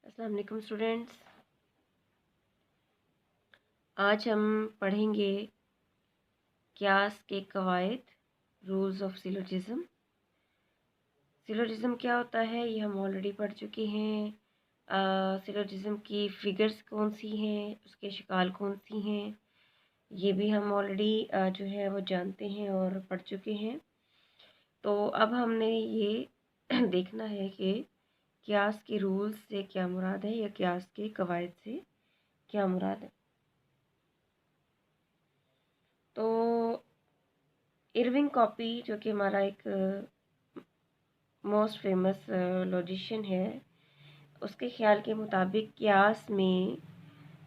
अस्सलाम वालेकुम स्टूडेंट्स। आज हम पढ़ेंगे क्यास के कवायद, रूल्स ऑफ सिलोजिज़म। सिलोजिज़म क्या होता है ये हम ऑलरेडी पढ़ चुके हैं। सिलोजिज़म की फिगर्स कौन सी हैं, उसके शिकाल कौन सी हैं, ये भी हम ऑलरेडी जो है वो जानते हैं और पढ़ चुके हैं। तो अब हमने ये देखना है कि क्यास के रूल्स से क्या मुराद है या क्यास के कवायद से क्या मुराद है। तो इरविंग कॉपी जो कि हमारा एक मोस्ट फेमस लॉजिशियन है, उसके ख़्याल के मुताबिक क्यास में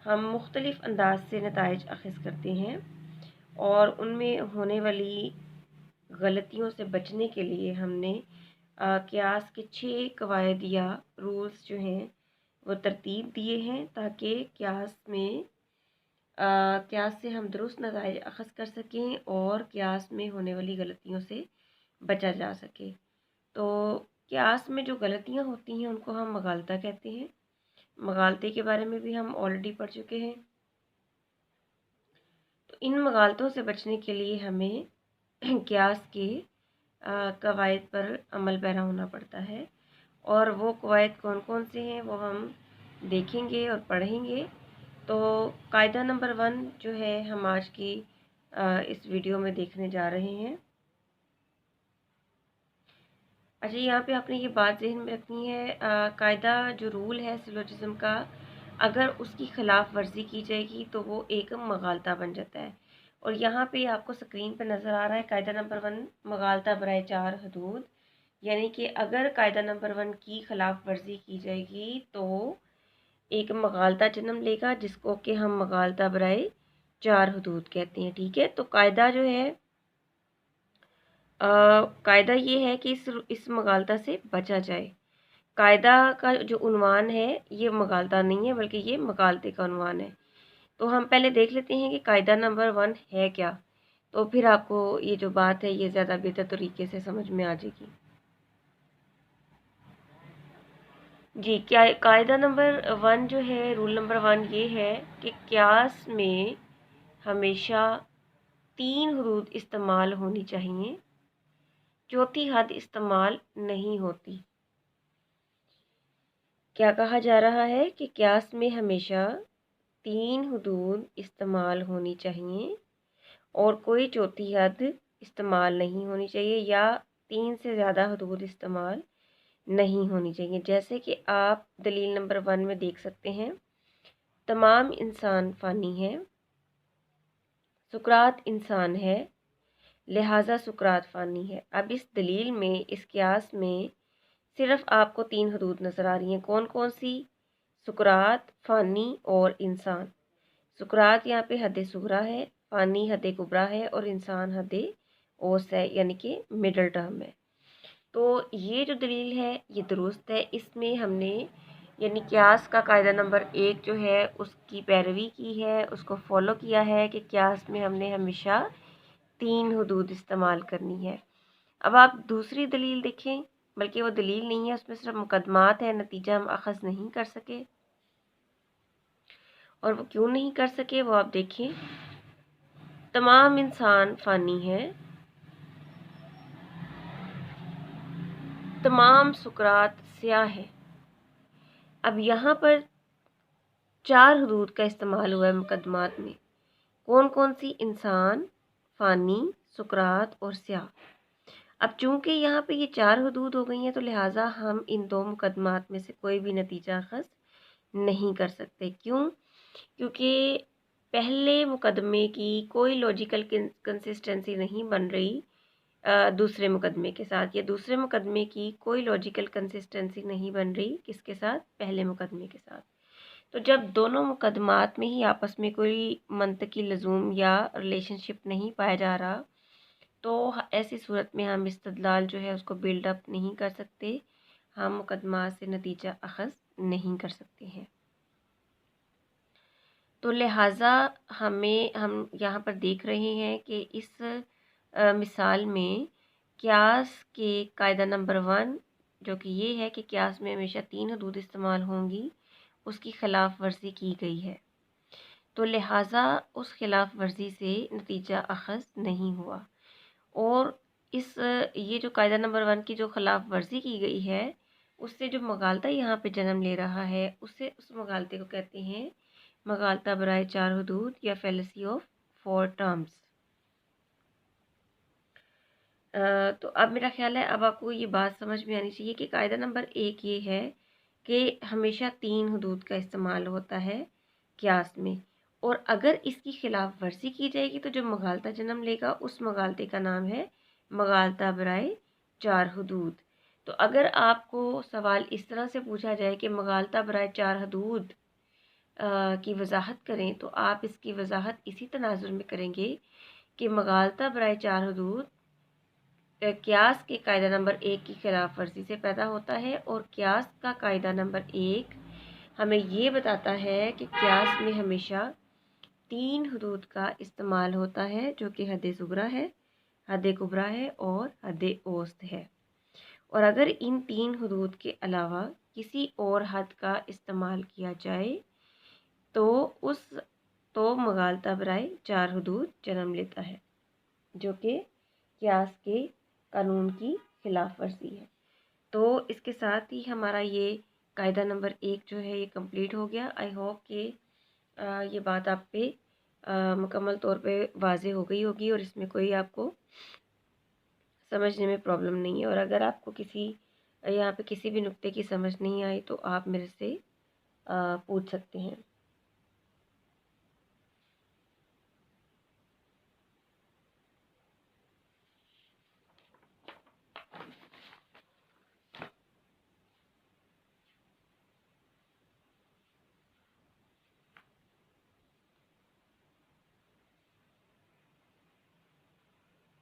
हम मुख्तलिफ़ अंदाज से नताइज अख़ज़ करते हैं और उनमें होने वाली गलतियों से बचने के लिए हमने क्यास के 6 कवायद या रूल्स जो हैं वो तरतीब दिए हैं ताकि क्यास से हम दुरुस्त नताइज अख़ज़ कर सकें और क्यास में होने वाली गलतियों से बचा जा सके। तो क्यास में जो गलतियाँ होती हैं उनको हम मगालता कहते हैं। मगालते के बारे में भी हम ऑलरेडी पढ़ चुके हैं। तो इन मगालतों से बचने के लिए हमें क्यास के कवायद पर अमल पैरा होना पड़ता है और वो कवायद कौन कौन से हैं वो हम देखेंगे और पढ़ेंगे। तो कायदा नंबर 1 जो है हम आज की इस वीडियो में देखने जा रहे हैं। अच्छा, यहाँ पे आपने ये बात ज़हन में रखनी है, कायदा जो रूल है सिलोजिज़म का, अगर उसकी ख़िलाफ़ वर्जी की जाएगी तो वो एक मगालता बन जाता है। और यहाँ पे आपको स्क्रीन पर नज़र आ रहा है कायदा नंबर 1, मगालता बराए 4 हदूद। यानी कि अगर कायदा नंबर 1 की ख़िलाफ़ वर्जी की जाएगी तो एक मगालता जन्म लेगा जिसको कि हम मगालता बराए 4 हदूद कहते हैं। ठीक है, तो कायदा जो है कायदा ये है कि इस मगालता से बचा जाए। कायदा का जो उन्वान है ये मगालता नहीं है बल्कि ये मगालते का उन्वान है। तो हम पहले देख लेते हैं कि कायदा नंबर 1 है क्या, तो फिर आपको ये जो बात है ये ज़्यादा बेहतर तरीके से समझ में आ जाएगी। जी, क्या कायदा नंबर 1 जो है, रूल नंबर 1 ये है कि क्यास में हमेशा 3 हदूद इस्तेमाल होनी चाहिए, चौथी हद इस्तेमाल नहीं होती। क्या कहा जा रहा है कि क्यास में हमेशा 3 हदूद इस्तेमाल होनी चाहिए और कोई चौथी हद इस्तेमाल नहीं होनी चाहिए या 3 से ज़्यादा हदूद इस्तेमाल नहीं होनी चाहिए। जैसे कि आप दलील नंबर 1 में देख सकते हैं, तमाम इंसान फ़ानी है, सुकरात इंसान है, लिहाजा सुकरात फ़ानी है। अब इस दलील में, इस क्यास में सिर्फ आपको 3 हदूद नज़र आ रही हैं। कौन कौन सी? सुकरात, फ़ानी और इंसान। सुकरात यहाँ पे हद सुगरा है, फ़ानी हद कुबरा है और इंसान हद ओस है, यानी कि मिडल टर्म है। तो ये जो दलील है ये दुरुस्त है। इसमें हमने यानी क्यास का कायदा नंबर 1 जो है उसकी पैरवी की है, उसको फॉलो किया है कि क्यास में हमने हमेशा 3 हदूद इस्तेमाल करनी है। अब आप दूसरी दलील देखें, बल्कि वो दलील नहीं है, उसमें सिर्फ मुकदमात है, नतीजा हम अखज़ नहीं कर सके। और वो क्यों नहीं कर सके वो आप देखें, तमाम इंसान फ़ानी है, तमाम सुकरात स्याह है। अब यहाँ पर 4 हदूद का इस्तेमाल हुआ है मुकदमात में। कौन कौन सी? इंसान, फ़ानी, सुकरात और स्याह। अब चूंकि यहाँ पे ये 4 हदूद हो गई हैं तो लिहाजा हम इन 2 मुकदमात में से कोई भी नतीजा अखज़ नहीं कर सकते। क्यों? क्योंकि पहले मुकदमे की कोई लॉजिकल कंसिस्टेंसी नहीं बन रही दूसरे मुकदमे के साथ, या दूसरे मुकदमे की कोई लॉजिकल कंसिस्टेंसी नहीं बन रही किसके साथ? पहले मुकदमे के साथ। तो जब दोनों मुकदमात में ही आपस में कोई मंतकी लज़ूम या रिलेशनशिप नहीं पाया जा रहा तो ऐसी सूरत में हम इस्तदलाल जो है उसको बिल्डअप नहीं कर सकते, हम मुकदमा से नतीजा अखज़ नहीं कर सकते हैं। तो लिहाजा हम यहाँ पर देख रहे हैं कि इस मिसाल में क्यास के कायदा नंबर 1 जो कि ये है कि क्यास में हमेशा 3 हदूद इस्तेमाल होंगी اس کی خلاف ورزی کی گئی ہے، تو لہٰذا اس خلاف ورزی سے نتیجہ اخذ نہیں ہوا۔ اور یہ جو قاعدہ نمبر 1 کی جو خلاف ورزی کی گئی ہے، اس سے جو مغالطہ یہاں پہ جنم لے رہا ہے، اس مغالطے کو کہتے ہیں مغالطہ برائے 4 حدود یا فیلسی آف 4 ٹرمز۔ تو اب میرا خیال ہے اب آپ کو یہ بات سمجھ میں آنی چاہیے کہ قاعدہ نمبر 1 یہ ہے کہ ہمیشہ 3 حدود کا استعمال ہوتا ہے قیاس میں، اور اگر اس کی خلاف ورزی کی جائے گی تو جو مغالطہ جنم لے گا اس مغالطے کا نام ہے مغالطہ برائے 4 حدود۔ تو اگر آپ کو سوال اس طرح سے پوچھا جائے کہ مغالطہ برائے 4 حدود کی وضاحت کریں، تو آپ اس کی وضاحت اسی تناظر میں کریں گے کہ مغالطہ برائے 4 حدود قیاس کے قاعدہ نمبر 1 کی خلاف ورزی سے پیدا ہوتا ہے، اور قیاس کا قاعدہ نمبر 1 ہمیں یہ بتاتا ہے کہ قیاس میں ہمیشہ 3 حدود کا استعمال ہوتا ہے، جو کہ حد صغریٰ ہے، حد کبریٰ ہے اور حد اوسط ہے۔ اور اگر ان 3 حدود کے علاوہ کسی اور حد کا استعمال کیا جائے تو مغالطہ برائے 4 حدود جنم لیتا ہے، جو کہ قیاس کے قانون کی خلاف ورزی ہے۔ تو اس کے ساتھ ہی ہمارا یہ قاعدہ نمبر 1 جو ہے یہ کمپلیٹ ہو گیا۔ آئی ہوپ کہ یہ بات آپ پہ مکمل طور پہ واضح ہو گئی ہوگی اور اس میں کوئی آپ کو سمجھنے میں پرابلم نہیں ہے، اور اگر آپ کو یہاں پہ کسی بھی نقطے کی سمجھ نہیں آئی تو آپ میرے سے پوچھ سکتے ہیں۔